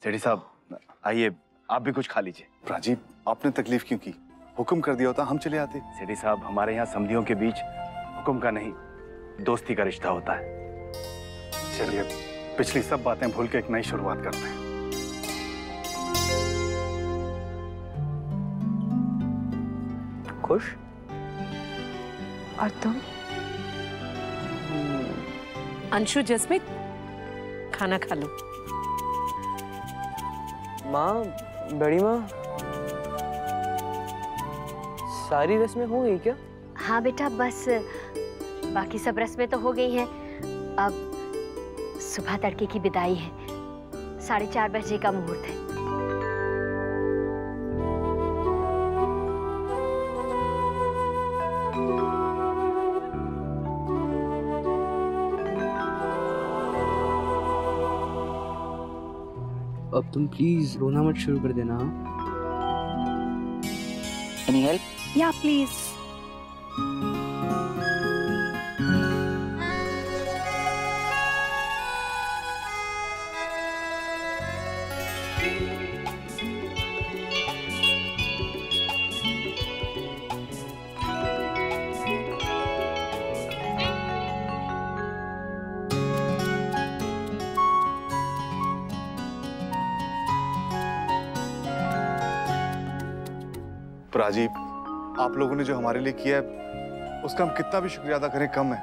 सेठी साहब आइए, आप भी कुछ खा लीजिए। राजीव, आपने तकलीफ क्यों की? हुक्म कर दिया होता हम चले आते। सेठी साहब, हमारे यहाँ समधियों के बीच हुक्म का नहीं, दोस्ती का रिश्ता होता है। चलिए, पिछली सब बातें भूल के एक नई शुरुआत करते हैं। खुश? और तुम? अंशु, जसमीत, खाना खा लो। माँ, बड़ी माँ, सारी रस्में हो गई क्या? हाँ बेटा, बस बाकी सब रस्में तो हो गई हैं। अब सुबह तड़के की विदाई है, 4:30 बजे का मुहूर्त है। अब तुम प्लीज रोना मत शुरू कर देना। Any help? या प्लीज। राजीव, आप लोगों ने जो हमारे लिए किया है उसका हम कितना भी शुक्रिया अदा करें कम है।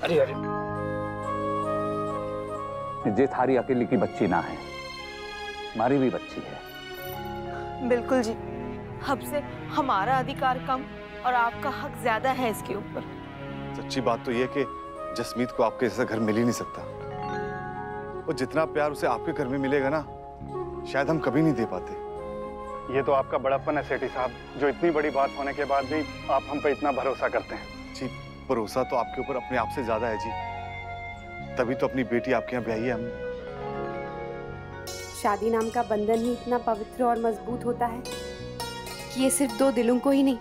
अरे अरे, ये थारी अकेली की बच्ची ना है, हमारी भी बच्ची है। बिल्कुल जी, अब से हमारा अधिकार कम और आपका हक ज्यादा है इसके ऊपर। सच्ची बात तो ये कि जसमीत को आपके जैसा घर मिल ही नहीं सकता। वो जितना प्यार उसे आपके घर में मिलेगा ना, शायद हम कभी नहीं दे पाते। ये तो आपका बड़प्पन है सेठी साहब, जो इतनी बड़ी बात होने के बाद भी आप हम पे इतना भरोसा करते हैं। जी, भरोसा तो आपके ऊपर अपने आप से ज्यादा है जी, तभी तो अपनी बेटी आपके यहाँ ब्याही है हमने। शादी नाम का बंधन ही इतना पवित्र और मजबूत होता है कि ये सिर्फ 2 दिलों को ही नहीं,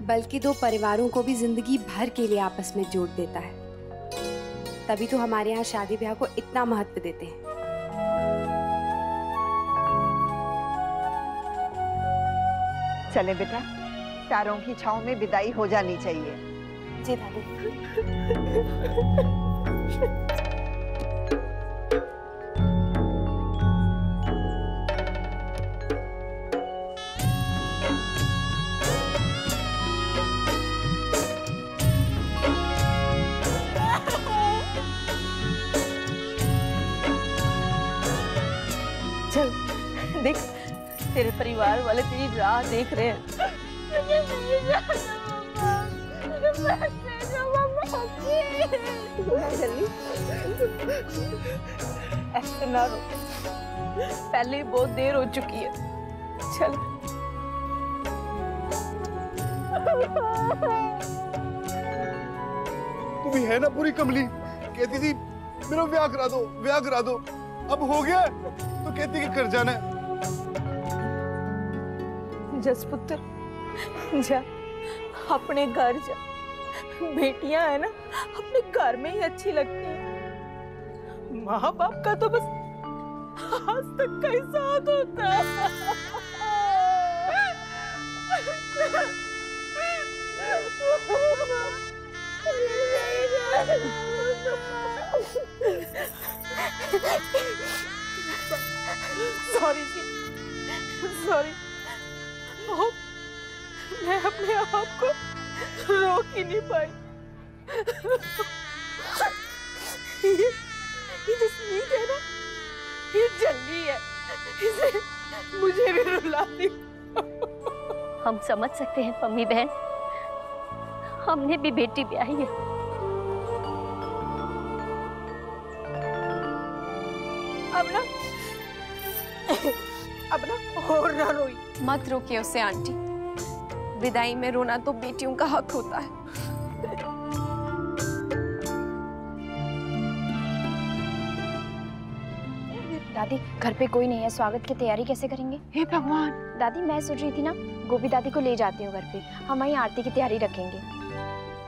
बल्कि 2 परिवारों को भी जिंदगी भर के लिए आपस में जोड़ देता है। तभी तो हमारे यहाँ शादी ब्याह को इतना महत्व देते हैं। चले बेटा, तारों की छांव में विदाई हो जानी चाहिए। जी दादी। चल देख, तेरे परिवार वाले तेरी राह देख रहे हैं। ऐसे ना रो, पहले ही बहुत देर हो चुकी है। चल। तू भी है ना पूरी कमली, कहती थी मेरा ब्याह करा दो, ब्याह करा दो। अब हो गया तो कहती कि कर जाना है। जसपुत्र, जा अपने घर जा। बेटियां है ना, अपने घर में ही अच्छी लगती हैं। माँ बाप का तो बस आज तक का ही साथ होता है। सॉरी जी, सॉरी। मैं अपने आप को रोक ही नहीं पाई। ये जसमीत है ना, ये जल्दी है, इसे मुझे भी रुला दी। हम समझ सकते हैं पम्मी बहन, हमने भी बेटी ब्याही है। अब ना और ना रोई। मत रोकिए उसे आंटी, विदाई में रोना तो बेटियों का हक होता है। दादी, घर पे कोई नहीं है, स्वागत की तैयारी कैसे करेंगे? हे भगवान। दादी, मैं सोच रही थी ना, गोभी दादी को ले जाती हूँ घर पे, हम वहीं आरती की तैयारी रखेंगे।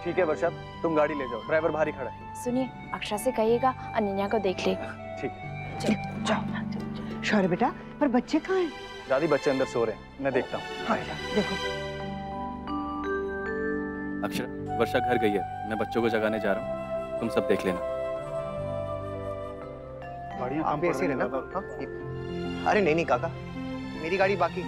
ठीक है वर्षा, तुम गाड़ी ले जाओ, ड्राइवर बाहर ही खड़ा है। सुनिए, अक्षरा से कहिएगा अनन्या को देख ले। ठीक है। जाओ। शौर्य बेटा, पर बच्चे कहाँ हैं? दादी बच्चे अंदर सो रहे हैं, मैं देखता हूँ। हाँ, देखो। अक्षरा, वर्षा घर गई है, मैं बच्चों को जगाने जा रहा हूँ, तुम सब देख लेना। आप भी ऐसे रहना। अरे नहीं काका, मेरी गाड़ी बाकी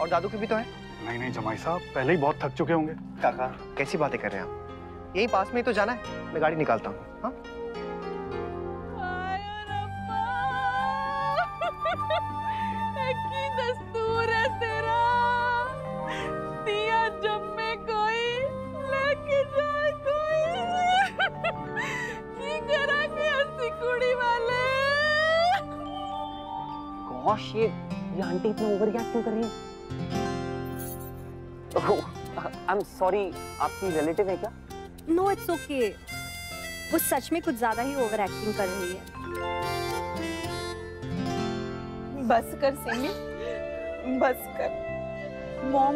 और दादू की भी तो है। नहीं जमाई साहब, पहले ही बहुत थक चुके होंगे। काका कैसी बातें कर रहे हैं आप? यही पास में ही तो जाना है, मैं गाड़ी निकालता हूँ। हाँ? दस्तूर है तेरा, दिया जब में कोई लेके जाए कोई, की करा के हंसी कुड़ी वाले। गॉश, ये आंटी इतना ओवर रिएक्ट क्यों कर रही है? आई एम सॉरी, आपकी रिलेटिव है क्या? नो इट्स ओके, वो सच में कुछ ज्यादा ही ओवर एक्टिंग कर रही है। बस कर सिमी, बस कर। मॉम,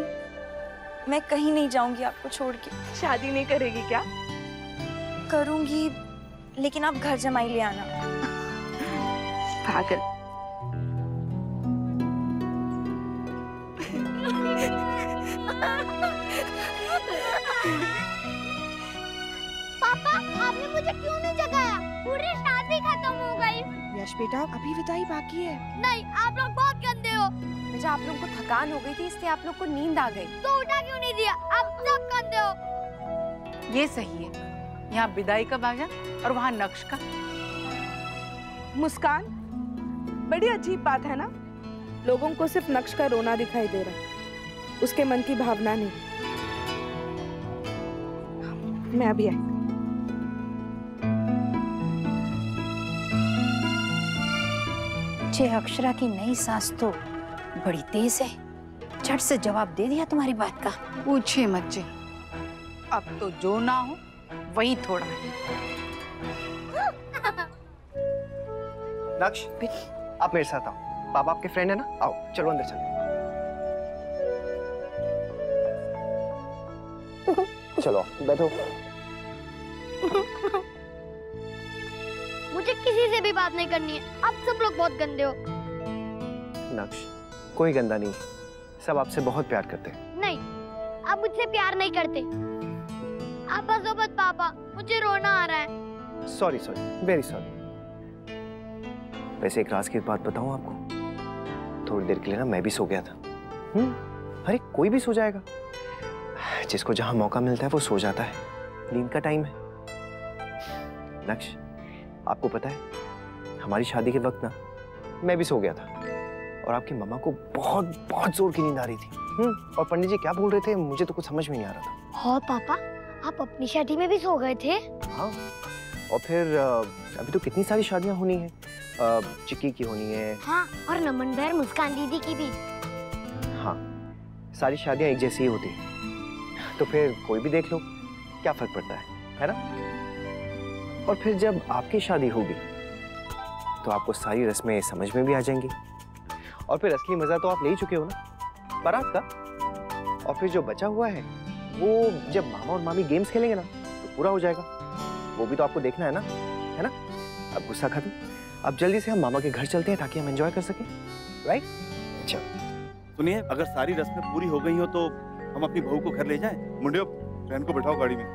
मैं कहीं नहीं जाऊंगी आपको छोड़ के। शादी नहीं करेगी क्या? करूंगी, लेकिन आप घर जमाई ले आना। पागल। पापा, आपने मुझे क्यों नहीं जगाया? पूरी शादी खत्म हो गई। यश बेटा, अभी विदाई बाकी है। नहीं, आप लोग बहुत गंदे हो। बेटा, आप लोगों को थकान हो गई थी, इसलिए आप लोग को नींद आ गई। तो उठा क्यों नहीं दिया? आप सब गंदे हो। ये सही है, यहाँ विदाई का भाषण और वहाँ नक्श का। मुस्कान, बड़ी अजीब बात है ना, लोगों को सिर्फ नक्श का रोना दिखाई दे रहा है, उसके मन की भावना नहीं। मैं अभी आई। जे अक्षरा की नई सास तो बड़ी तेज है, झट से जवाब दे दिया तुम्हारी बात का। पूछे मत जे, अब तो जो ना हो वही थोड़ा है। नक्श, आप मेरे साथ आओ, पापा आपके फ्रेंड है ना, आओ चलो अंदर चलो। चलो बैठो। मुझे किसी से भी बात नहीं करनी है, आप सब लोग बहुत गंदे हो। नक्श, कोई गंदा नहीं, सब आपसे बहुत प्यार करते हैं। नहीं, आप मुझसे प्यार नहीं करते। आप हंसो मत पापा, मुझे रोना आ रहा है। Sorry, very sorry. वैसे एक राज की बात बताऊं आपको, थोड़ी देर के लिए ना मैं भी सो गया था। अरे कोई भी सो जाएगा, जिसको जहां मौका मिलता है वो सो जाता है, नींद का टाइम है। नक्श, आपको पता है हमारी शादी के वक्त ना मैं भी सो गया था और आपकी मम्मा को बहुत बहुत जोर की नींद आ रही थी। और पंडित जी क्या बोल रहे थे मुझे तो कुछ समझ में नहीं आ रहा था। हाँ पापा, आप अपनी शादी में भी सो गए थे? हाँ, और फिर अभी तो कितनी सारी शादियां होनी है, चिक्की की होनी है। हाँ, और नमन बहर मुस्कान दीदी की भी। हाँ, सारी शादियां एक जैसी ही होती हैं, तो फिर कोई भी देख लो, क्या फर्क पड़ता है ना? और फिर जब आपकी शादी होगी तो आपको सारी रस्में समझ में भी आ जाएंगी, और फिर असली मजा तो आप ले ही चुके हो ना, बारात का। और फिर जो बचा हुआ है वो जब मामा और मामी गेम्स खेलेंगे ना तो पूरा हो जाएगा, वो भी तो आपको देखना है ना? अब गुस्सा खत्म, अब जल्दी से हम मामा के घर चलते हैं ताकि हम एंजॉय कर सकें, राइट? चलो। सुनिए, अगर सारी रस्में पूरी हो गई हो तो हम अपनी बहू को घर ले जाएं। मुंडियो, बहन को बैठाओ गाड़ी में।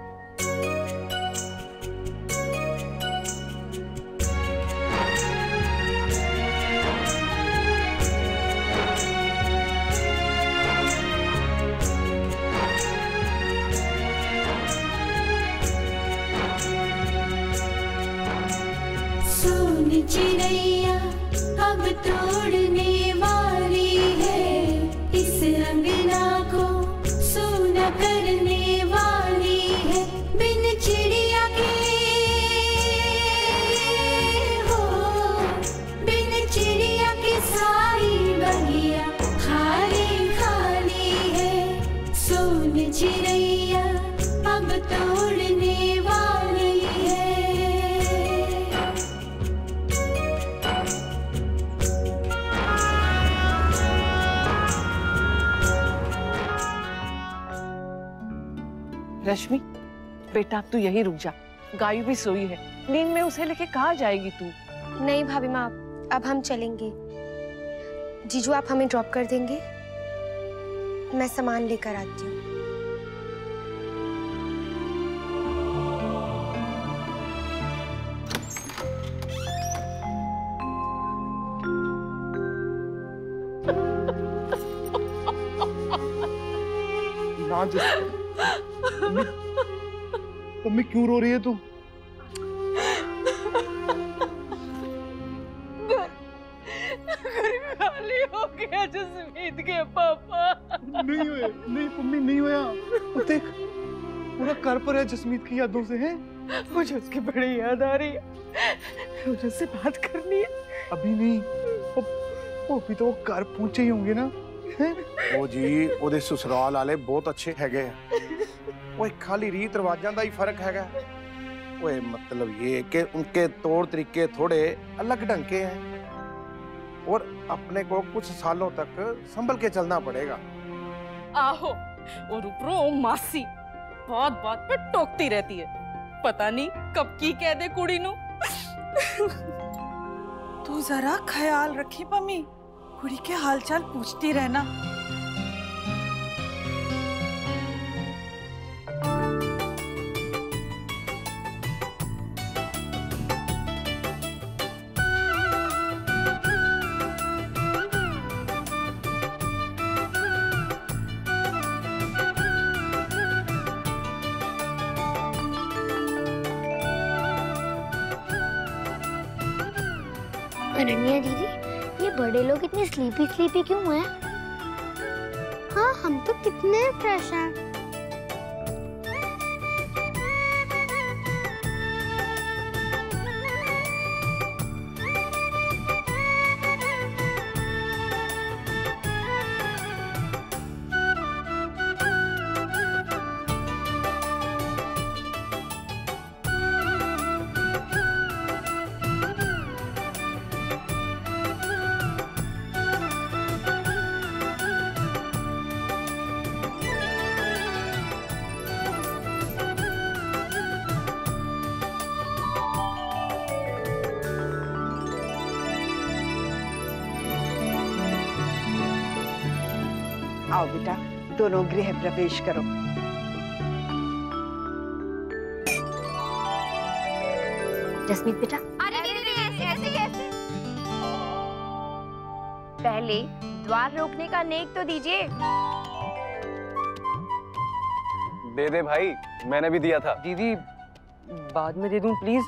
चिड़ैया अब तोड़ने वाली है, इस अंगना को सोना करने वाली है। बिन चिड़िया के हो, बिन चिड़िया के सारी बगिया खाली खाली है। सोन चिड़ैया अब तोड़ने वाली है। रश्मि, बेटा अब तू यही रुक जा, गायू भी सोई है, नींद में उसे लेके कहाँ जाएगी तू? नहीं भाभी माँ, अब हम चलेंगे। जीजू आप हमें ड्रॉप कर देंगे? मैं सामान लेकर आती हूँ। ना मम्मी क्यों रो रही है तू? खाली हो गया जसमीत के पापा। नहीं हुए, नहीं मम्मी नहीं हुआ। वो देख पूरा घर पर है जसमीत की यादों से है। मुझे उसकी बड़ी याद आ रही है, मुझे उससे बात करनी है। अभी नहीं, वो अभी तो घर पहुंचे ही होंगे ना। ओ जी ओदे ससुराल वाले बहुत अच्छे हैगे। ओए खाली रीत रिवाजां दा ही फर्क हैगा। ओए मतलब ये कि उनके तौर तरीके थोड़े अलग ढंग के हैं और अपने को कुछ सालों तक संभल के चलना पड़ेगा। आहो और ऊपरों मासी बात बात पे टोकती रहती है, पता नहीं कब की कह दे कुड़ी नू। तू जरा ख्याल रखी पम्मी, कुड़ी के हालचाल पूछती रहना। अनन्या दीदी, ये बड़े लोग इतने स्लीपी क्यों हैं? हाँ, हम तो कितने फ्रेश हैं। आओ बेटा, दोनों गृह प्रवेश करो। जसमीत बेटा, अरे ऐसे कैसे? पहले द्वार रोकने का नेक तो दीजिए। दे दे भाई, मैंने भी दिया था। दीदी बाद में दे दूं प्लीज,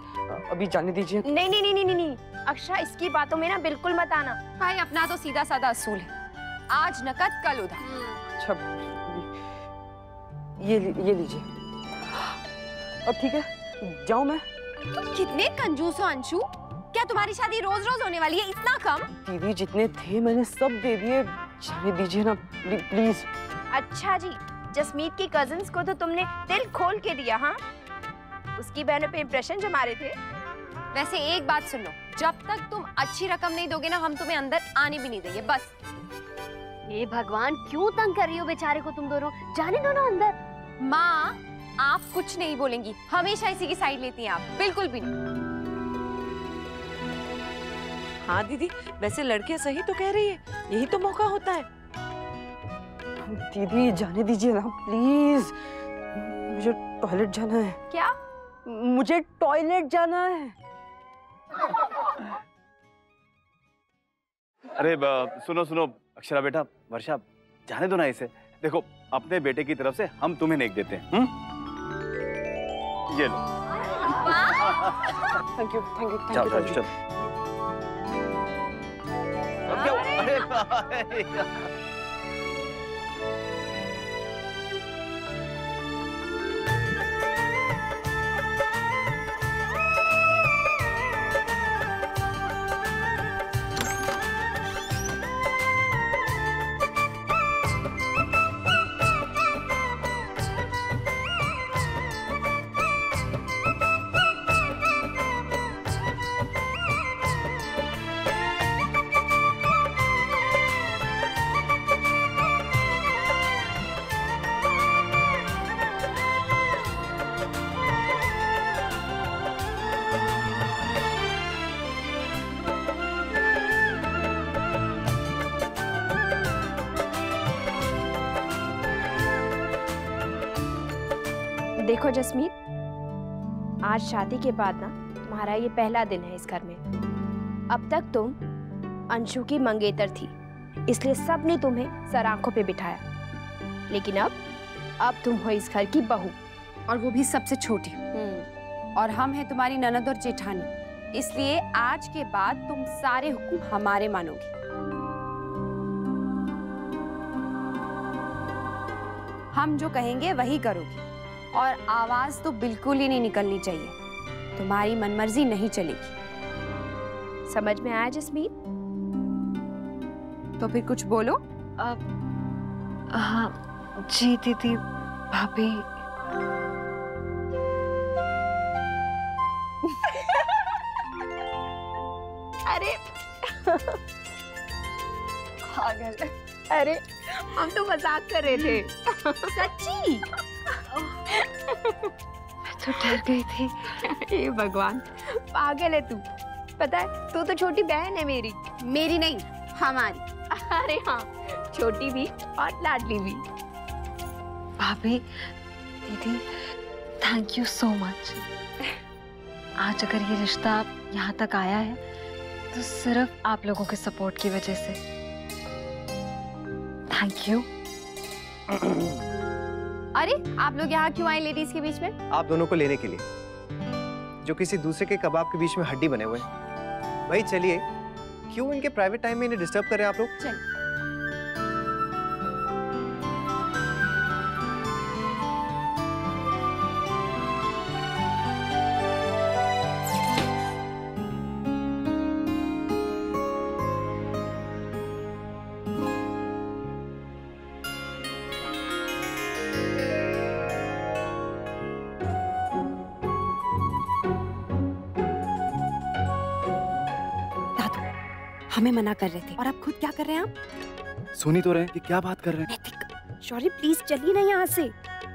अभी जाने दीजिए। नहीं, अक्षरा इसकी बातों में ना बिल्कुल मत आना। भाई अपना तो सीधा साधा असूल है, आज नकद कल उधार। अच्छा ये लीजिए। अब ठीक है, जाऊं मैं? तुम कितने कंजूस हो अंशु, क्या तुम्हारी शादी रोज रोज होने वाली है? इतना कम? दीदी जितने थे मैंने सब दे दिए, जाने दीजिए ना प्लीज। अच्छा जी, जसमीत की कजिन्स को तो तुमने दिल खोल के दिया। हाँ, उसकी बहनों पे इम्प्रेशन जमा रहे थे। वैसे एक बात सुन लो, जब तक तुम अच्छी रकम नहीं दोगे ना, हम तुम्हें अंदर आने भी नहीं देंगे। बस। ये भगवान, क्यों तंग कर रही हो बेचारे को तुम दोनों? जाने दो ना अंदर। माँ, आप कुछ नहीं बोलेंगी, हमेशा इसी की साइड लेती हैं आप। बिल्कुल भी नहीं। हाँ दीदी, वैसे लड़के सही तो कह रही है, यही तो मौका होता है। दीदी जाने दीजिए ना प्लीज, मुझे टॉयलेट जाना है। क्या? मुझे टॉयलेट जाना है। अरे सुनो अक्षरा बेटा, वर्षा जाने दो ना इसे। देखो अपने बेटे की तरफ से हम तुम्हें नेक देते हैं। ये लो। Thank you. चलो। अरे देखो जसमीत, आज शादी के बाद ना तुम्हारा ये पहला दिन है इस घर में। अब तक तुम अंशु की मंगेतर थी, इसलिए सबने तुम्हें सर आंखों पे बिठाया, लेकिन अब तुम हो इस घर की बहू, और वो भी सबसे छोटी। और हम हैं तुम्हारी ननद और जेठानी, इसलिए आज के बाद तुम सारे हुक्म हमारे मानोगी। हम जो कहेंगे वही करोगी, और आवाज तो बिल्कुल ही नहीं निकलनी चाहिए। तुम्हारी मनमर्जी नहीं चलेगी। समझ में आया जसमीत? तो फिर कुछ बोलो। हाँ जी दीदी, भाभी। अरे पागल। अरे हम तो मजाक कर रहे थे। सच्ची? मैं तो डर गई थी। हे भगवान, पागल है तू। पता है, तू तो छोटी बहन है मेरी। मेरी नहीं, हमारी। अरे हाँ, छोटी भी और लाडली भी। भाभी, दीदी, थैंक यू सो मच। आज अगर ये रिश्ता यहाँ तक आया है तो सिर्फ आप लोगों के सपोर्ट की वजह से। Thank you. अरे आप लोग यहाँ क्यों आए लेडीज के बीच में? आप दोनों को लेने के लिए, जो किसी दूसरे के कबाब के बीच में हड्डी बने हुए हैं। भाई चलिए, क्यों इनके प्राइवेट टाइम में इन्हें डिस्टर्ब कर रहे हैं आप लोग? चल। हमें मना कर रहे थे और आप खुद क्या कर रहे हैं? आप सुन ही तो रहे हैं कि क्या बात कर रहे हैं। शौर्य प्लीज चलिए ना यहाँ से।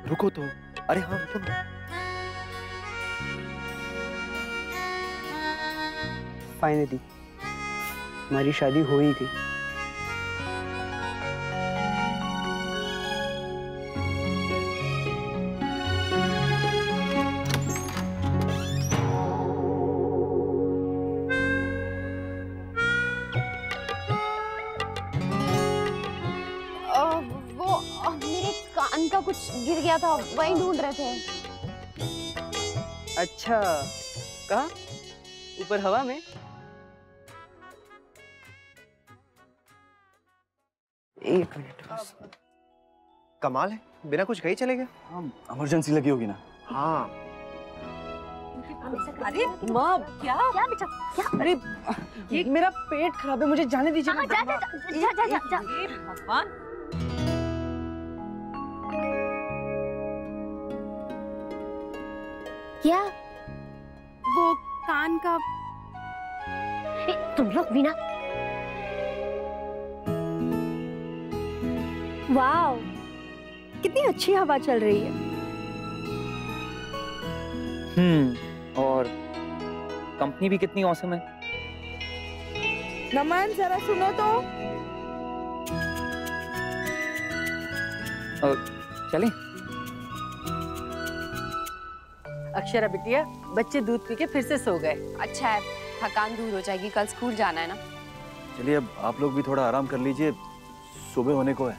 रुको तो। अरे हाँ रुको ना। फाइनली हमारी शादी हो ही गई। का कुछ गिर गया था, वही ढूंढ रहे थे। अच्छा, कहाँ? ऊपर हवा में? एक मिनट बस। कमाल है, बिना कुछ कहीं चले गए। इमरजेंसी लगी होगी ना। हाँ। अरे माँ, क्या बेटा? क्या? अरे ये मेरा पेट खराब है, मुझे जाने दीजिए। जा। भगवान। क्या? वो कान का। तुम लोग भी ना। वाओ, कितनी अच्छी हवा चल रही है। और कंपनी भी कितनी औसम है। नमन, जरा सुनो तो। चलें? अक्षरा बिटिया, बच्चे दूध पी के फिर से सो गए। अच्छा है, थकान दूर हो जाएगी, कल स्कूल जाना है ना। चलिए अब आप लोग भी थोड़ा आराम कर लीजिए, सुबह होने को है।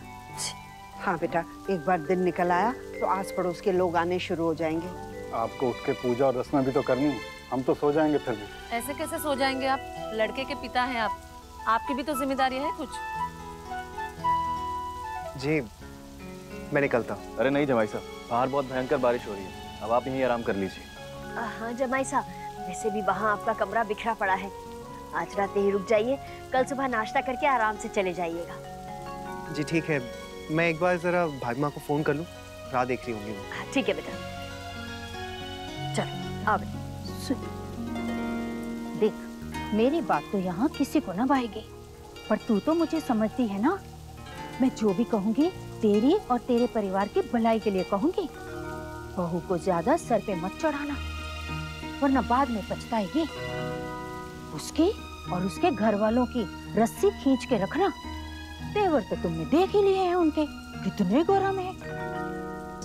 हाँ बेटा, एक बार दिन निकल आया तो आस पड़ोस के लोग आने शुरू हो जाएंगे। आपको उठ के पूजा और रस्में भी तो करनी है, हम तो सो जाएंगे फिर भी। ऐसे कैसे सो जाएंगे आप? लड़के के पिता हैं आप, आपकी भी तो जिम्मेदारी है कुछ। जी मैं निकलता हूँ। अरे नहीं जमाई साहब, बाहर बहुत भयंकर बारिश हो रही है, अब आप यहीं आराम कर लीजिए। हाँ जमाई साहब, वैसे भी वहाँ आपका कमरा बिखरा पड़ा है, आज रात यहीं रुक जाइए, कल सुबह नाश्ता करके आराम से चले जाइएगा। जी ठीक है, मैं एक बार जरा भाभी माँ को फोन कर लूँ, राह देख रही होंगी। ठीक है बेटा, चलो आओ बेटा। देख, मेरी बात तो यहाँ किसी को ना भाएगी, पर तू तो मुझे समझती है ना। मैं जो भी कहूँगी तेरी और तेरे परिवार की भलाई के लिए कहूँगी। बहू को ज्यादा सर पे मत चढ़ाना, वरना बाद में पछताएगी। उसकी और उसके घर वालों की रस्सी खींच के रखना। तेवर तो तुमने देख ही लिए हैं उनके, कितने गरम है।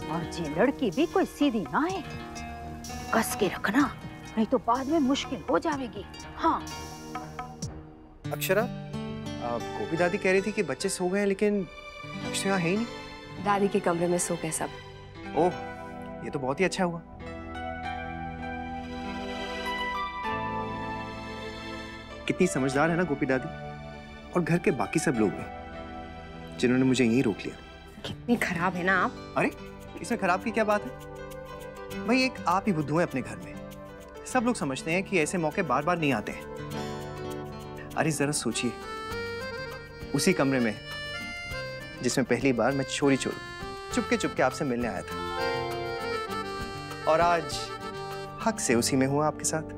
और ये लड़की भी कोई सीधी ना है, कस के रखना, नहीं तो बाद में मुश्किल हो जाएगी। हाँ। अक्षरा, गोपी दादी कह रही थी कि बच्चे सो गए, लेकिन अक्षरा है ही नहीं। दादी के कमरे में सो गए सब। ओह, ये तो बहुत ही अच्छा हुआ। कितनी समझदार है ना गोपी दादी, और घर के बाकी सब लोग भी, जिन्होंने मुझे यहीं रोक लिया। कितनी खराब है ना आप। अरे इसमें खराब की क्या बात है भाई, एक आप ही बुद्धू हैं अपने घर में। सब लोग समझते हैं कि ऐसे मौके बार बार नहीं आते हैं। अरे जरा सोचिए, उसी कमरे में जिसमें पहली बार मैं चोरी चुपके आपसे मिलने आया था, और आज हक से उसी में हुआ आपके साथ।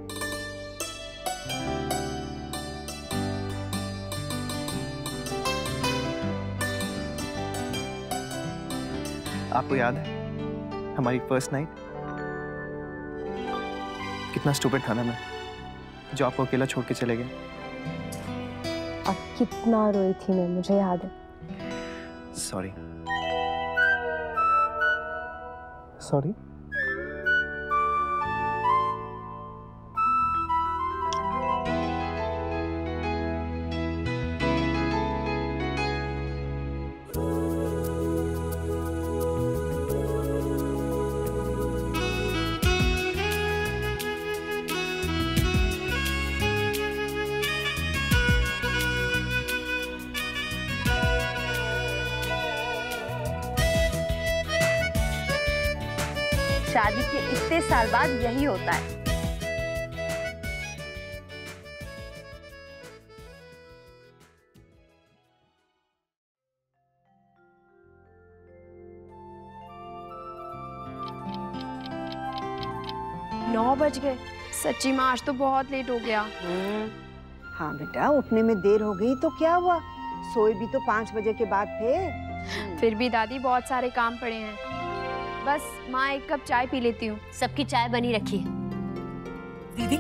आपको याद है हमारी फर्स्ट नाइट? कितना स्टूपिड था ना मैं, जो आपको अकेला छोड़ के चले गए। अब कितना रोई थी मैं, मुझे याद है। Sorry sorry. शादी के इतने साल बाद यही होता है। नौ बज गए। सच्ची माँ, आज तो बहुत लेट हो गया। हाँ बेटा, उठने में देर हो गई तो क्या हुआ, सोए भी तो 5 बजे के बाद थे। फिर भी दादी बहुत सारे काम पड़े हैं। बस माँ, एक कप चाय पी लेती हूँ। सबकी चाय बनी रखी है। दीदी,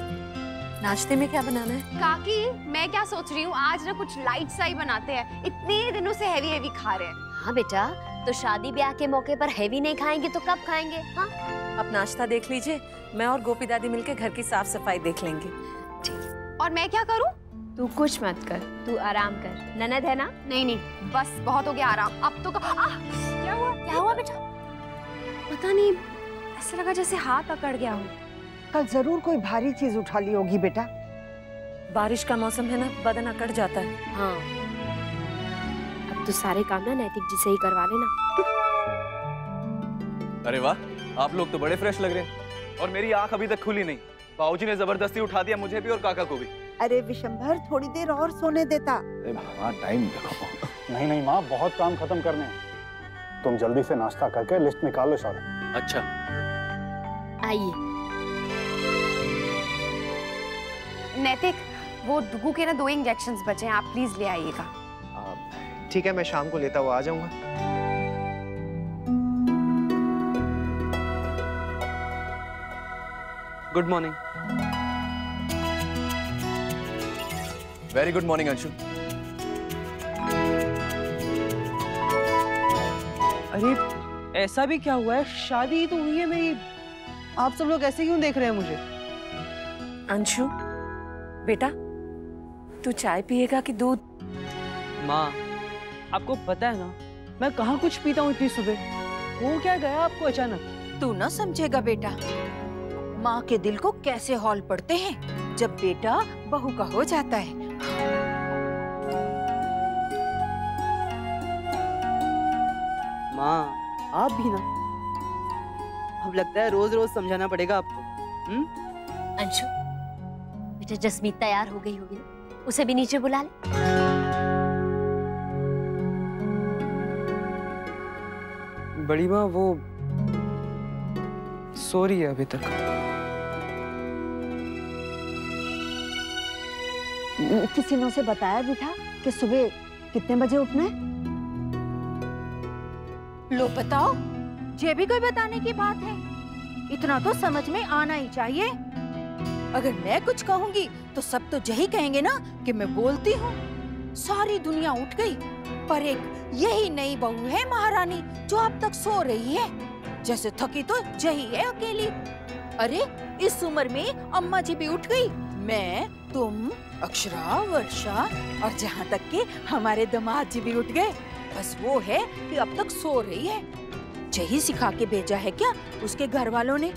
नाश्ते में क्या बनाना है? काकी, मैं क्या सोच रही हूँ, आज ना कुछ लाइट सा ही बनाते हैं। इतने दिनों से हैवी खा रहे हैं। हाँ बेटा, तो शादी ब्याह के मौके पर हैवी नहीं खाएंगे तो कब खाएंगे? हाँ, आप नाश्ता देख लीजिए, मैं और गोपी दादी मिलकर घर की साफ सफाई देख लेंगे। और मैं क्या करूँ? तू कुछ मत कर, तू आराम कर। ननद है ना? नहीं, बस बहुत हो गया आराम। अब तो क्या हुआ? क्या हुआ बेटा? पता नहीं, ऐसा लगा जैसे हाथ अकड़ गया हो। कल जरूर कोई भारी चीज उठा ली होगी बेटा। बारिश का मौसम है ना, बदन अकड़ जाता है। हाँ, अब तो सारे काम ना नैतिक जी से ही करवा लेना। अरे वाह, आप लोग तो बड़े फ्रेश लग रहे हैं, और मेरी आंख अभी तक खुली नहीं। बाबूजी ने जबरदस्ती उठा दिया मुझे भी और काका को भी। अरे विशंभर, थोड़ी देर और सोने देता। अरे भगवान, टाइम देखो। नहीं माँ, बहुत काम खत्म करने हैं। तुम जल्दी से नाश्ता करके लिस्ट निकाल लो सारे। अच्छा, आइए। नैतिक, वो डुगू के ना 2 इंजेक्शंस बचे हैं, आप प्लीज ले आइएगा। ठीक है, मैं शाम को लेता हुआ आ जाऊंगा। Good morning. Very good morning Anshu. अरे ऐसा भी क्या हुआ है, शादी ही तो हुई है मेरी, आप सब लोग ऐसे क्यों देख रहे हैं मुझे? अंशु बेटा, तू चाय पिएगा कि दूध? माँ, आपको पता है ना, मैं कहाँ कुछ पीता हूँ इतनी सुबह। वो क्या गया आपको अचानक? तू ना समझेगा बेटा, माँ के दिल को कैसे हौल पड़ते हैं जब बेटा बहू का हो जाता है। माँ, आप भी ना, अब लगता है रोज रोज समझाना पड़ेगा आपको। अंशु बेटा, जसमीत तैयार हो गई होगी, उसे भी नीचे बुला ले। बड़ी माँ वो सो रही है अभी तक। किसी ने उसे बताया भी था कि सुबह कितने बजे उठना है? लो बताओ, ये भी कोई बताने की बात है? इतना तो समझ में आना ही चाहिए। अगर मैं कुछ कहूंगी तो सब तो यही कहेंगे ना कि मैं बोलती हूँ। सारी दुनिया उठ गई, पर एक यही नई बहू है महारानी जो अब तक सो रही है। जैसे थकी तो जही है अकेली। अरे इस उम्र में अम्मा जी भी उठ गई, मैं, तुम, अक्षरा, वर्षा और जहाँ तक कि हमारे दामाद जी भी उठ गए। बस वो है कि अब तक सो रही है। यही सिखा के भेजा है क्या उसके घर वालों ने?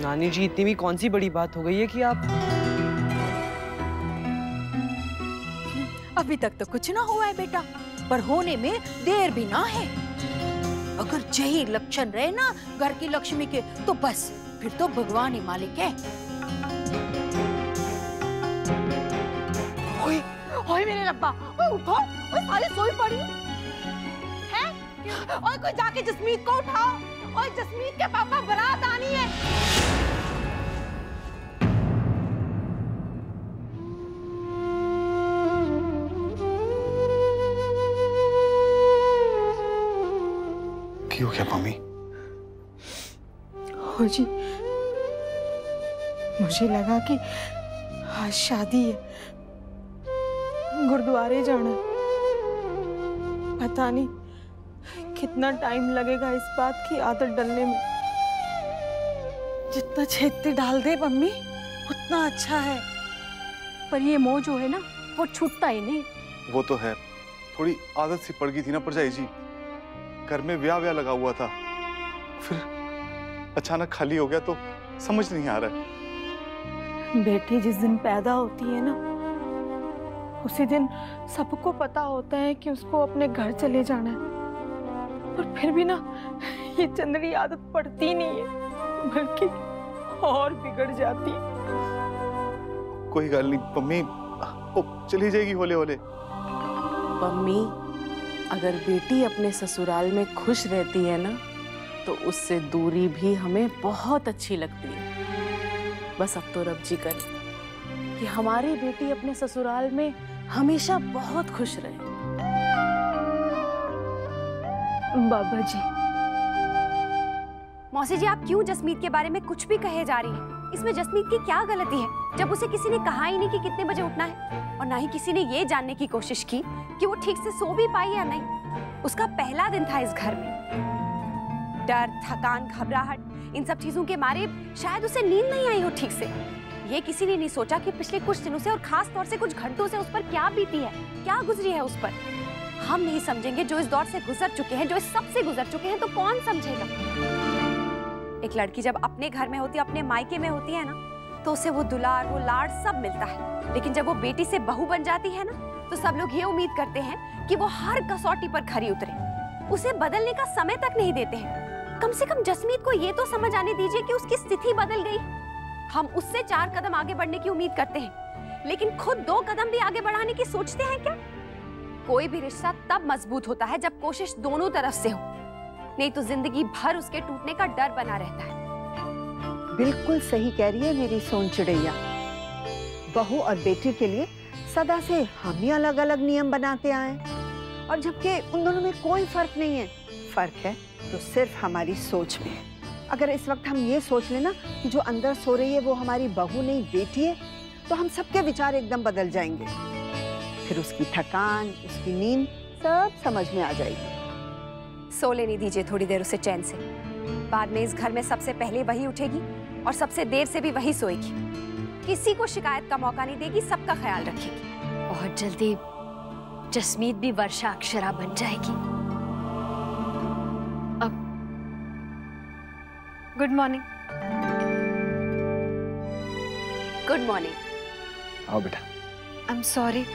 नानी जी, इतनी भी कौन सी बड़ी बात हो गई है कि आप... अभी तक तो कुछ ना हुआ है बेटा, पर होने में देर भी ना है। अगर यही लक्षण रहे ना घर की लक्ष्मी के, तो बस फिर तो भगवान ही मालिक है। ओए, ओए मेरे रब्बा, ओए उठो, ओए सारी सोई पड़ी है। ओए कोई जाके जसमीत को उठाओ, ओए जसमीत के पापा बारात आनी है। क्यों क्या मम्मी? हो जी, मुझे लगा कि आज शादी है, गुरुद्वारे जाना है। पता नहीं कितना टाइम लगेगा इस बात की आदत डलने में। जितना छेती डाल दे मम्मी उतना अच्छा है। पर ये मोह जो है ना, वो छूटता ही नहीं। वो तो है, थोड़ी आदत सी पड़ गई थी ना परजाई जी। घर में ब्याह लगा हुआ था, फिर अचानक खाली हो गया तो समझ नहीं आ रहा है। बेटी जिस दिन पैदा होती है ना, उसी दिन सबको पता होता है कि उसको अपने घर चले जाना है। और फिर भी ना ये चंद्री आदत पड़ती नहीं है, बल्कि और बिगड़ जाती है। कोई गल नहीं मम्मी, वो चली जाएगी होले होले। मम्मी, अगर बेटी अपने ससुराल में खुश रहती है ना, तो उससे दूरी भी हमें बहुत अच्छी लगती है। बस अब तो रब जी करे कि हमारी बेटी अपने ससुराल में हमेशा बहुत खुश रहे। बाबा जी। मौसी जी, आप क्यों जसमीत के बारे में कुछ भी कहे जा रही हैं? इसमें जसमीत की क्या गलती है, जब उसे किसी ने कहा ही नहीं कि कितने बजे उठना है, और ना ही किसी ने ये जानने की कोशिश की कि वो ठीक से सो भी पाई या नहीं। उसका पहला दिन था इस घर में। डर, थकान, घबराहट, इन सब चीजों के मारे शायद उसे नींद नहीं आई हो ठीक से। ये किसी ने नहीं सोचा कि पिछले कुछ दिनों से और खास तौर से कुछ घंटों से उस पर क्या बीती है, क्या गुजरी है उस पर। हम नहीं समझेंगे जो इस दौर से गुजर चुके हैं, जो इस सब से गुजर चुके हैं, तो कौन समझेगा? एक लड़की जब अपने घर में होती है, अपने मायके में होती है ना, तो उसे वो दुलार, वो लाड सब मिलता है। लेकिन जब वो बेटी से बहू बन जाती है ना, तो सब लोग ये उम्मीद करते हैं कि वो हर कसौटी पर खरी उतरे, उसे बदलने का समय तक नहीं देते हैं। कम से कम जसमीत को ये तो समझ आने दीजिए कि उसकी स्थिति बदल गई। हम उससे 4 कदम आगे बढ़ने की उम्मीद करते हैं, लेकिन खुद 2 कदम भी आगे बढ़ाने की सोचते हैं क्या? कोई भी रिश्ता तब मजबूत होता है जब कोशिश दोनों तरफ से हो, नहीं तो जिंदगी भर उसके टूटने का डर बना रहता है। बिल्कुल सही कह रही है मेरी सोन चिड़ैया। बहू और बेटी के लिए सदा से हम ही अलग अलग नियम बनाते आए, और जबकि उन दोनों में कोई फर्क नहीं है। फर्क है तो सिर्फ हमारी सोच में है। अगर इस वक्त हम ये सोच लेना कि जो अंदर सो रही है वो हमारी बहू नहीं बेटी है, तो हम सबके विचार एकदम बदल जाएंगे। फिर उसकी थकान, उसकी नींद सब समझ में आ जाएगी। सो लेने दीजिए थोड़ी देर उसे चैन से। बाद में इस घर में सबसे पहले वही उठेगी और सबसे देर से भी वही सोएगी। किसी को शिकायत का मौका नहीं देगी, सबका ख्याल रखेगी। बहुत जल्दी जसमीत भी वर्षा अक्षरा बन जाएगी। अब गुड मॉर्निंग। Good morning. आओ बेटा। I am sorry.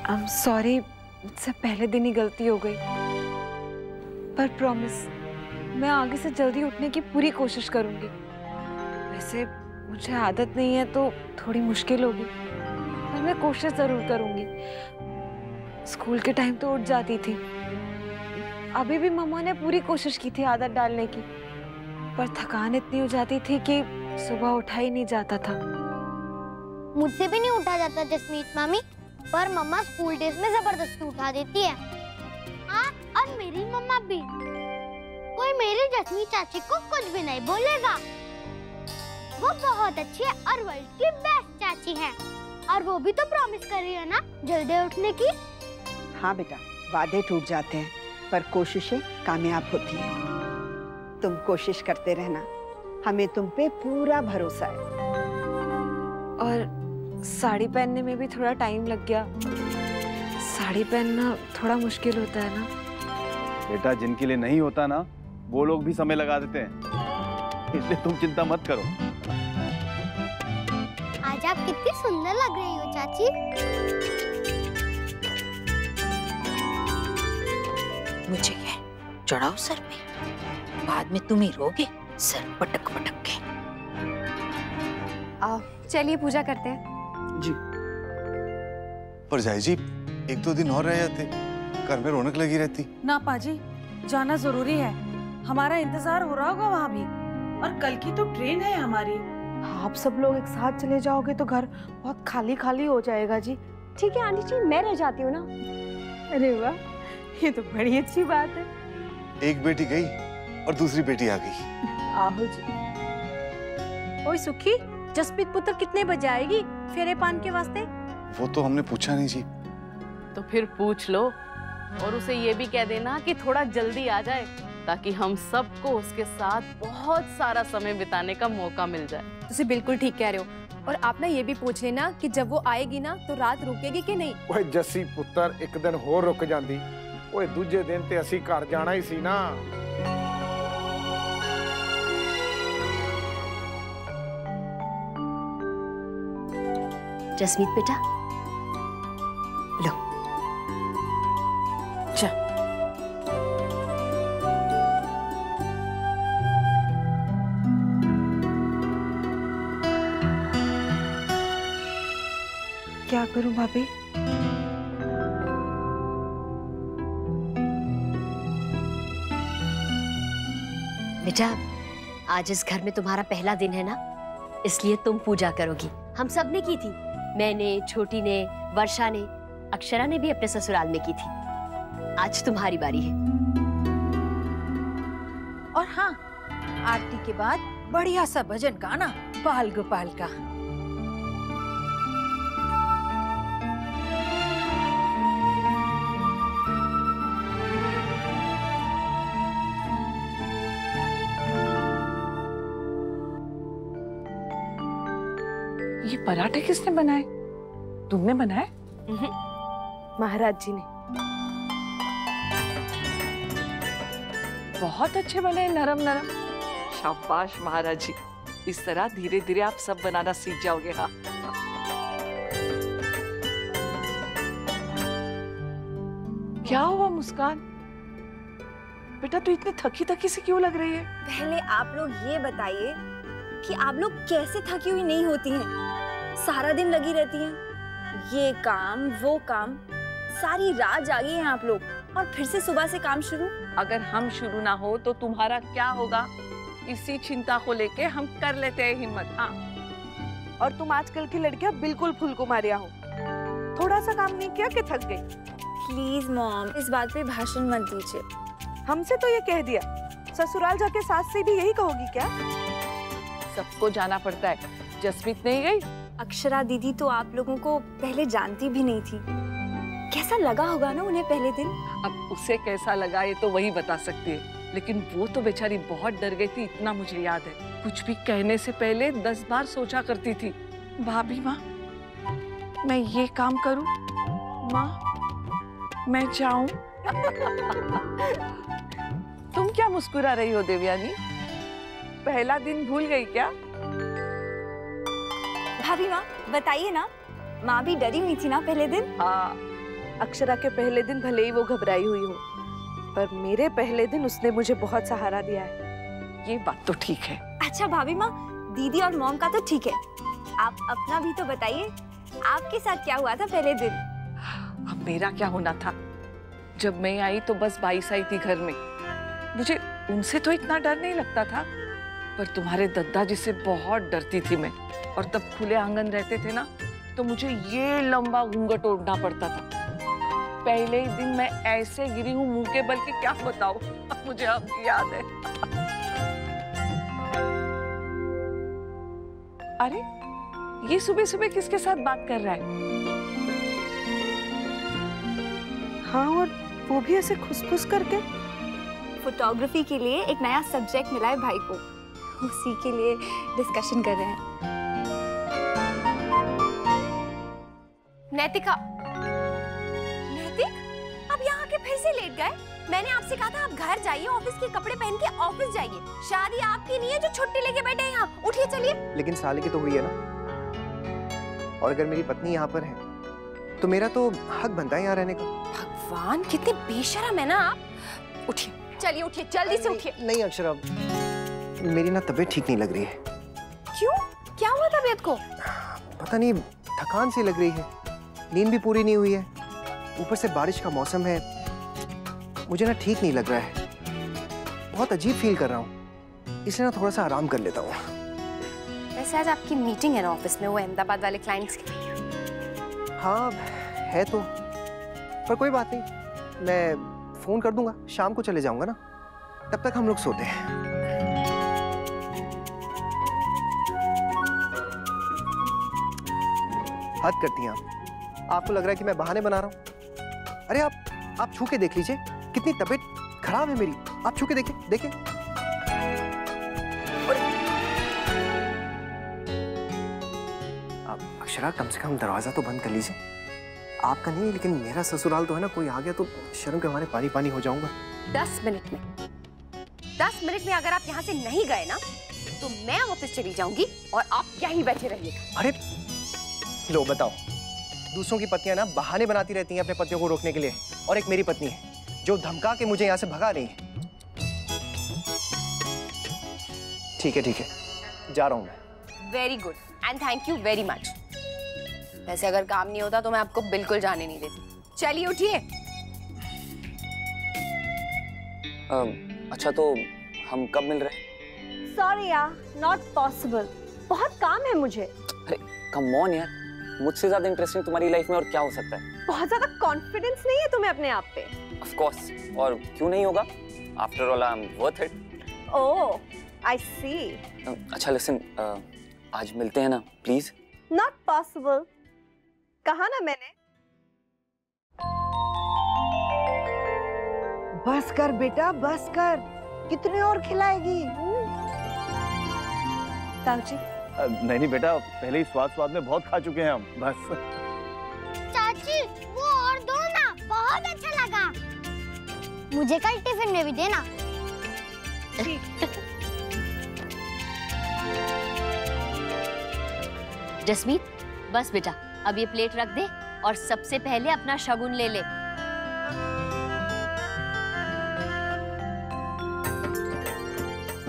I am sorry, मुझसे पहले दिन ही गलती हो गई, पर प्रॉमिस मैं आगे से जल्दी उठने की पूरी कोशिश करूंगी। वैसे मुझे आदत नहीं है तो थोड़ी मुश्किल होगी, पर मैं कोशिश जरूर करूंगी। स्कूल के टाइम तो उठ जाती थी, अभी भी मम्मा ने पूरी कोशिश की थी आदत डालने की, पर थकान इतनी हो जाती थी कि सुबह उठा ही नहीं जाता था। मुझसे भी नहीं उठा जाता जसमीत मामी, पर मम्मा स्कूल डेज में जबरदस्ती उठा देती है। हाँ, और मेरी मम्मा भी। कोई मेरी जसमीत चाची को कुछ भी नहीं बोलेगा। वो बहुत अच्छी है और वर्ल्ड की बेस्ट चाची है। और वो भी तो प्रॉमिस कर रही है ना जल्दी उठने की। हाँ बेटा, वादे टूट जाते हैं पर कोशिशें कामयाब होती हैं। तुम कोशिश करते रहना, हमें तुम पे पूरा भरोसा है। और साड़ी पहनने में भी थोड़ा टाइम लग गया। साड़ी पहनना थोड़ा मुश्किल होता है ना। बेटा, जिनके लिए नहीं होता ना, वो लोग भी समय लगा देते हैं, इसलिए तुम चिंता मत करो। आज आप कितनी सुंदर लग रही हो चाची। मुझे ये चढ़ाओ सर पे, बाद में तुम ही रोगे सर पटक पटक के। चलिए पूजा करते हैं। जी। पर जाई जी, 1-2 दिन और रह जाते, घर में रौनक लगी रहती। ना पाजी, जाना जरूरी है। हमारा इंतजार हो रहा होगा वहाँ भी, और कल की तो ट्रेन है हमारी। आप सब लोग एक साथ चले जाओगे तो घर बहुत खाली खाली हो जाएगा जी। ठीक है आंटी जी, मैं रह जाती हूँ ना। अरे वाह, ये तो बड़ी अच्छी बात है। एक बेटी गई और दूसरी बेटी आ गई। आहो जी। ओए सुखी, जसप्रीत पुत्र कितने बजे आएगी फेरे पान के वास्ते? वो तो हमने पूछा नहीं जी। तो फिर पूछ लो और उसे ये भी कह देना कि थोड़ा जल्दी आ जाए, ताकि हम सबको उसके साथ बहुत सारा समय बिताने का मौका मिल जाए। तुसी बिल्कुल ठीक कह रहे हो। और आप ना ये भी पूछ लेना कि जब वो आएगी ना तो रात रुकेगी कि नहीं। ओए जस्सी पुत्र, एक दिन होर रुक जाती। ओए दूजे दिन ते असी घर जाना ही सी ना। जसमीत बेटा, लो। जा। क्या करूं भाभी? बेटा, आज इस घर में तुम्हारा पहला दिन है ना, इसलिए तुम पूजा करोगी। हम सब ने की थी, मैंने, छोटी ने, वर्षा ने, अक्षरा ने भी अपने ससुराल में की थी। आज तुम्हारी बारी है। और हाँ, आरती के बाद बढ़िया सा भजन गाना बाल गोपाल का। ये पराठे किसने बनाए? तुमने बनाए? महाराज जी ने। बहुत अच्छे बने, नरम नरम। शाबाश महाराज जी, इस तरह धीरे धीरे आप सब बनाना सीख जाओगे। हाँ, क्या हुआ मुस्कान? बेटा तू इतनी थकी थकी सी क्यों लग रही है? पहले आप लोग ये बताइए कि आप लोग कैसे थकी हुई नहीं होती हैं? सारा दिन लगी रहती हैं, ये काम वो काम, सारी रात जागी हैं आप लोग, और फिर से सुबह से काम शुरू। अगर हम शुरू ना हो तो तुम्हारा क्या होगा? इसी चिंता को लेके हम कर लेते हैं हिम्मत। हाँ, और तुम आजकल की लड़कियां बिल्कुल फुलकुमारियां हो। थोड़ा सा काम नहीं किया कि थक गई। प्लीज मॉम, इस बात पे भाषण मत दीजिए। हमसे तो ये कह दिया, ससुराल जाके सास से भी यही कहोगी क्या? सबको जाना पड़ता है। जसमीत नहीं गई? अक्षरा दीदी तो आप लोगों को पहले जानती भी नहीं थी, कैसा लगा होगा ना उन्हें पहले दिन। अब उसे कैसा लगा ये तो वही बता सकती है, लेकिन वो तो बेचारी बहुत डर गई थी, इतना मुझे याद है। कुछ भी कहने से पहले 10 बार सोचा करती थी, भाभी माँ मैं ये काम करूं, माँ मैं जाऊं। तुम क्या मुस्कुरा रही हो देवयानी? पहला दिन भूल गई क्या? भाभी माँ बताइए ना, माँ भी डरी हुई थी ना पहले दिन? हाँ, अक्षरा के पहले दिन भले ही वो घबराई हुई हो, पर मेरे पहले दिन उसने मुझे बहुत सहारा दिया है। ये बात तो ठीक है। अच्छा भाभी माँ, दीदी और मॉम का तो ठीक है, आप अपना भी तो बताइए, आपके साथ क्या हुआ था पहले दिन? अब मेरा क्या होना था? जब मैं आई तो बस 22 आई थी घर में, मुझे उनसे तो इतना डर नहीं लगता था, पर तुम्हारे दादाजी से बहुत डरती थी मैं। और तब खुले आंगन रहते थे ना, तो मुझे ये लंबा घूंघट ओढ़ना पड़ता था। पहले ही दिन मैं ऐसे गिरी हूँ मुंह के बल के क्या बताऊं, मुझे अब याद है। अरे ये सुबह सुबह किसके साथ बात कर रहा है? हाँ, और वो भी ऐसे खुसफुस करके। फोटोग्राफी के लिए एक नया सब्जेक्ट मिला है भाई को, उसी के लिए डिस्कशन कर रहे हैं। नैतिका, नैतिक, अब यहाँ के फिर से लेट गए? मैंने आपसे कहा था आप घर जाइए, ऑफिस के कपड़े पहन के ऑफिस जाइए। शादी आपकी नहीं है जो छुट्टी लेके बैठे हैं यहाँ। उठिए चलिए। लेकिन साले की तो हुई है ना, और अगर मेरी पत्नी यहाँ पर है तो मेरा तो हक बनता है यहाँ रहने का। भगवान, कितने बेशरम है ना आप। उठिए, चलिए उठिए, जल्दी से उठिए। नहीं अक्षरा, मेरी ना तबीयत ठीक नहीं लग रही है। क्यों? क्या हुआ तबीयत को? पता नहीं, थकान सी लग रही है, नींद भी पूरी नहीं हुई है, ऊपर से बारिश का मौसम है, मुझे ना ठीक नहीं लग रहा है, बहुत अजीब फील कर रहा हूँ, इसलिए ना थोड़ा सा आराम कर लेता हूँ। वैसे आज आपकी मीटिंग है ना ऑफिस में, वो अहमदाबाद वाले क्लाइंट्स की? हाँ है तो, पर कोई बात नहीं, मैं फोन कर दूंगा, शाम को चले जाऊंगा ना, तब तक हम लोग सोते हैं। हद करती हैं आपको लग रहा है कि मैं बहाने बना रहा हूँ? अरे आप छू के देख लीजिए, कितनी तबीयत खराब है मेरी, आप छू के देखें देखें। अक्षरा, कम से कम दरवाजा तो बंद कर लीजिए। आपका नहीं, लेकिन मेरा ससुराल तो है ना, कोई आ गया तो शर्म के मारे पानी पानी हो जाऊंगा। 10 मिनट में अगर आप यहाँ से नहीं गए ना तो मैं ऑफिस चली जाऊंगी और आप यहीं बैठे रहिएगा। अरे लो बताओ, दूसरों की पत्नियां ना बहाने बनाती रहती हैं अपने पतियों को रोकने के लिए, और एक मेरी पत्नी है जो धमका के मुझे यहाँ से भगा रही है। ठीक है जा रहा हूँ मैं। Very good and thank you very much. वैसे अगर काम नहीं होता तो मैं आपको बिल्कुल जाने नहीं देती। चलिए उठिए। अच्छा, तो हम कब मिल रहे हैं? सॉरी यार, नॉट पॉसिबल, बहुत काम है मुझे। अरे कम ऑन यार, मुझसे ज्यादा इंटरेस्टिंग तुम्हारी लाइफ में और क्या हो सकता है? बहुत ज्यादा कॉन्फिडेंस नहीं है तुम्हें अपने आप पे? ऑफ कोर्स, और क्यों नहीं होगा? After all I am worth it. Oh, I see. अच्छा लिसन, आज मिलते हैं ना प्लीज? नॉट पॉसिबल, कहा ना मैंने। बस कर बेटा, बस कर, कितने और खिलाएगी? ताऊजी। नहीं बेटा, पहले ही स्वाद में बहुत खा चुके हैं हम, बस। चाची, वो और दो ना, बहुत अच्छा लगा। मुझे कल टिफिन में भी देना। जसमीत, बस बेटा, अब ये प्लेट रख दे और सबसे पहले अपना शगुन ले ले।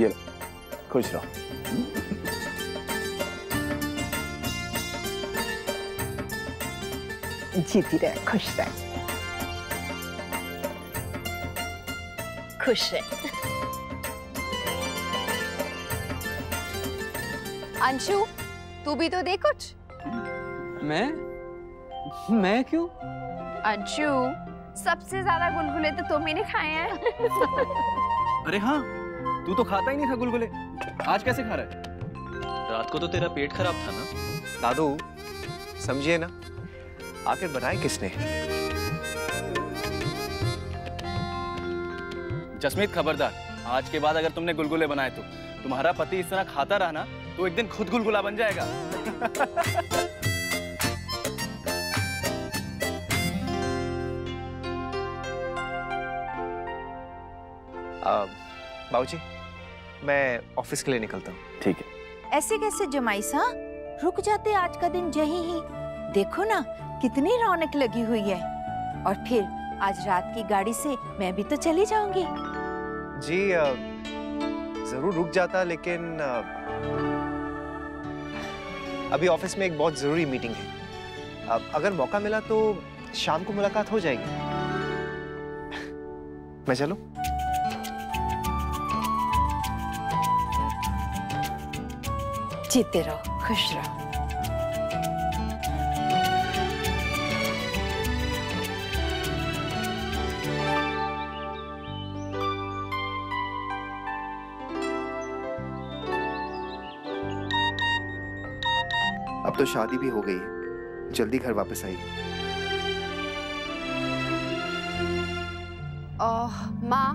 ये लो, खुश रहो। जीती रहे, खुश रहे। खुश रहे। अंशु, तू भी तो दे कुछ। मैं क्यों? अंशु, सबसे ज्यादा गुलगुले तो तुम ही ने खाए हैं। अरे हाँ, तू तो खाता ही नहीं था गुलगुले, आज कैसे खा रहा है? रात को तो तेरा पेट खराब था ना? दादू समझिए ना, आखिर बनाए किसने? जसमीत खबरदार, आज के बाद अगर तुमने गुलगुले बनाए तो तुम्हारा पति इस तरह खाता रहा ना तो एक दिन खुद गुलगुला बन जाएगा। बाबूजी, मैं ऑफिस के लिए निकलता हूँ। ठीक है। ऐसे कैसे जमाई सा, रुक जाते आज का दिन यहीं ही। देखो ना कितनी रौनक लगी हुई है, और फिर आज रात की गाड़ी से मैं भी तो चली जाऊंगी। जी जरूर रुक जाता, लेकिन अभी ऑफिस में एक बहुत जरूरी मीटिंग है। अगर मौका मिला तो शाम को मुलाकात हो जाएगी। मैं चलूं? जीते रहो, खुश रहो। अब तो शादी भी हो गई है, जल्दी घर वापस आइए। माँ,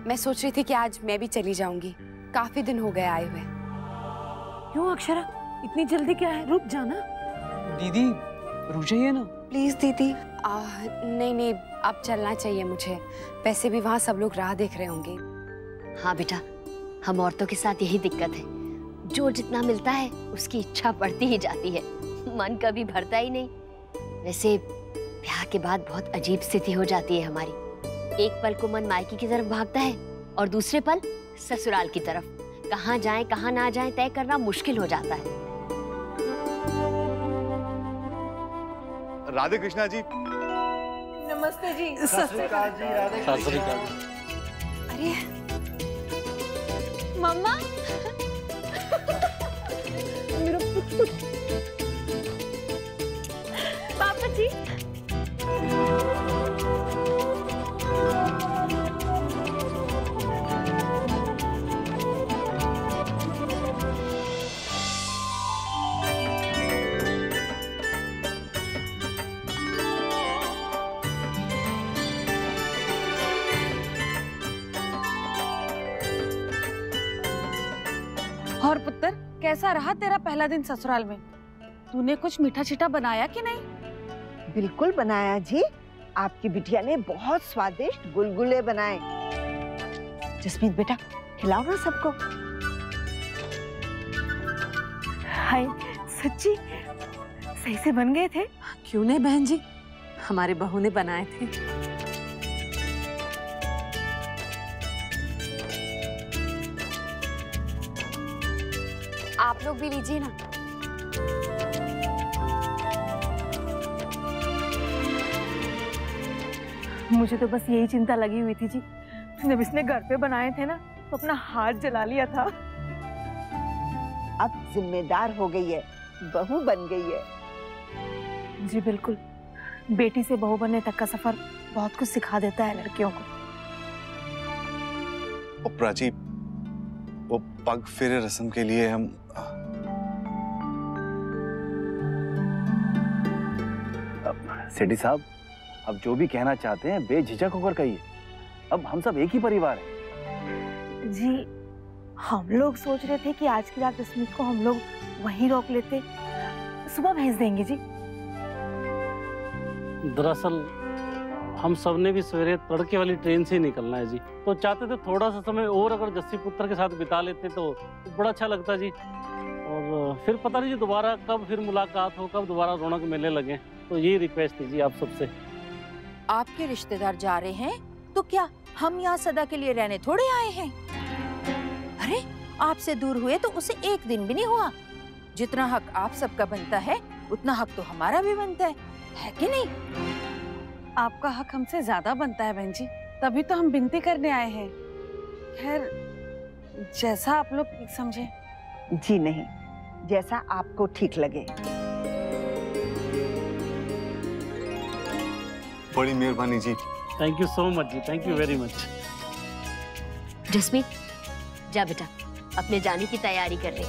मैं सोच रही थी कि आज मैं भी चली जाऊंगी, काफी दिन हो गए आए हुए। क्यों अक्षरा, इतनी जल्दी क्या है? रुक जाना। दीदी रुक जाइए ना प्लीज दीदी। नहीं नहीं, अब चलना चाहिए मुझे, वैसे भी वहाँ सब लोग राह देख रहे होंगे। हाँ बेटा, हम औरतों के साथ यही दिक्कत है, जो जितना मिलता है उसकी इच्छा बढ़ती ही जाती है, मन कभी भरता ही नहीं। वैसे ब्याह के बाद बहुत अजीब स्थिति हो जाती है हमारी, एक पल को मन मायके की तरफ भागता है और दूसरे पल ससुराल की तरफ। कहाँ जाएं कहाँ ना जाएं तय करना मुश्किल हो जाता है। राधे कृष्णा जी। नमस्ते जी। सत श्री अकाल जी। राधे सत श्री अकाल। अरे मम्मा, मेरा पुत्र। पापा जी। और पुत्र, कैसा रहा तेरा पहला दिन ससुराल में? तूने कुछ मीठा छीठा बनाया कि नहीं? बिल्कुल बनाया जी, आपकी बिटिया ने बहुत स्वादिष्ट गुलगुले बनाए। जसमीत बेटा, खिलाओ ना सबको। हाय, सच्ची सही से बन गए थे? क्यों नहीं बहन जी, हमारे बहू ने बनाए थे। आप लोग भी लीजिए ना। मुझे तो बस यही चिंता लगी हुई थी जी, जब इसने घर पे बनाए थे ना तो अपना हाथ जला लिया था। अब जिम्मेदार हो गई है, बहू बन गई है। जी बिल्कुल, बेटी से बहू बनने तक का सफर बहुत कुछ सिखा देता है लड़कियों को। प्राची, वो पग फेरे रस्म के लिए हम सेठी साहब, अब जो भी कहना चाहते हैं बेझिझक होकर कहिए, अब हम सब एक ही परिवार हैं। जी, हम लोग सोच रहे थे कि आज की रात जसमीत को हम लोग वहीं रोक लेते, सुबह भेज देंगे जी। दरअसल हम सब ने भी सवेरे तड़के वाली ट्रेन से ही निकलना है जी, तो चाहते थे थोड़ा सा समय और अगर जस्सी पुत्र के साथ बिता लेते तो बड़ा अच्छा लगता जी। और फिर पता नहीं जी दोबारा कब फिर मुलाकात हो, कब दोबारा रौनक मेले लगे, तो यही रिक्वेस्ट थी जी आप सबसे। आपके रिश्तेदार जा रहे हैं तो क्या हम यहाँ सदा के लिए रहने थोड़े आए हैं? अरे आपसे दूर हुए तो उसे एक दिन भी नहीं हुआ। जितना हक आप सबका बनता है उतना हक तो हमारा भी बनता है कि नहीं? आपका हक हमसे ज्यादा बनता है बहन जी, तभी तो हम विनती करने आए हैं। खैर, जैसा आप लोग ठीक समझे। जी नहीं, जैसा आपको ठीक लगे। बड़ी मेहरबानी जी। थैंक यू सो मच जी, thank you very much. Jasmeet, जा बेटा, अपने जाने की तैयारी कर ले।